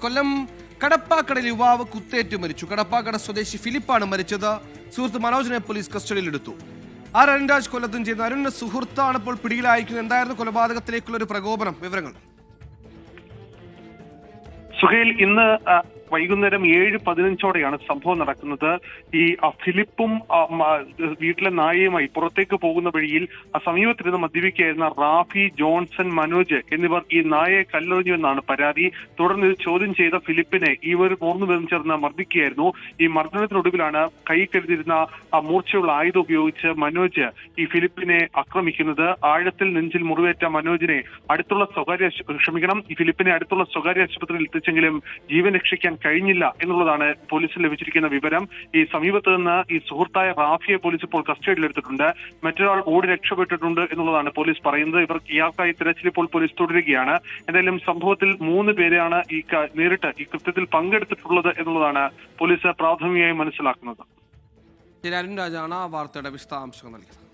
കൊല്ലം കടപ്പാക്കടയിൽ യുവാവ് കുത്തേറ്റ് മരിച്ചു. കടപ്പാക്കട സ്വദേശി ഫിലിപ്പാണ് മരിച്ചത്. സുഹൃത്ത് മനോജിനെ പോലീസ് കസ്റ്റഡിയിലെടുത്തു. അരുൺരാജ് കൊല്ലത്തും ചെയ്യുന്ന അരുണിന്റെ സുഹൃത്താണ് ഇപ്പോൾ പിടിയിലായിരിക്കുന്നത്. എന്തായിരുന്നു കൊലപാതകത്തിലേക്കുള്ള ഒരു പ്രകോപനം? വിവരങ്ങൾ. സുഹേൽ, ഇന്ന് വൈകുന്നേരം 7:15 സംഭവം നടക്കുന്നത്. ഈ ഫിലിപ്പും വീട്ടിലെ നായയുമായി പുറത്തേക്ക് പോകുന്ന വഴിയിൽ സമീപത്തിരുന്ന് മദ്യപിക്കുകയായിരുന്ന റാഫി, ജോൺസൺ, മനോജ് എന്നിവർ ഈ നായയെ കല്ലെറിഞ്ഞുവെന്നാണ് പരാതി. തുടർന്ന് ഇത് ചോദ്യം ചെയ്ത ഫിലിപ്പിനെ ഇവർ 3 പേരും ചേർന്ന് മർദ്ദിക്കുകയായിരുന്നു. ഈ മർദ്ദനത്തിനൊടുവിലാണ് കൈ കരുതിയിരുന്ന മൂർച്ചയുള്ള ആയുധം ഉപയോഗിച്ച് മനോജ് ഈ ഫിലിപ്പിനെ ആക്രമിക്കുന്നത്. ആഴത്തിൽ നെഞ്ചിൽ മുറിവേറ്റ മനോജിനെ ഈ ഫിലിപ്പിനെ അടുത്തുള്ള സ്വകാര്യ ആശുപത്രിയിൽ എത്തിച്ചെങ്കിലും ജീവൻ രക്ഷിക്കാൻ കഴിഞ്ഞില്ല എന്നുള്ളതാണ് പോലീസിന് ലഭിച്ചിരിക്കുന്ന വിവരം. ഈ സമീപത്ത് നിന്ന് ഈ സുഹൃത്തായ റാഫിയെ പോലീസ് ഇപ്പോൾ കസ്റ്റഡിയിലെടുത്തിട്ടുണ്ട്. മറ്റൊരാൾ ഓടി രക്ഷപ്പെട്ടിട്ടുണ്ട് എന്നുള്ളതാണ് പോലീസ് പറയുന്നത്. ഇയാൾക്കായി തിരച്ചിൽ ഇപ്പോൾ പോലീസ് തുടരുകയാണ്. എന്തായാലും സംഭവത്തിൽ 3 പേരെയാണ് നേരിട്ട് ഈ കൃത്യത്തിൽ പങ്കെടുത്തിട്ടുള്ളത് എന്നുള്ളതാണ് പോലീസ് പ്രാഥമികമായി മനസ്സിലാക്കുന്നത്. അരുൺരാജാണ് ആ വാർത്തയുടെ വിശദാംശങ്ങൾ നൽകിയത്.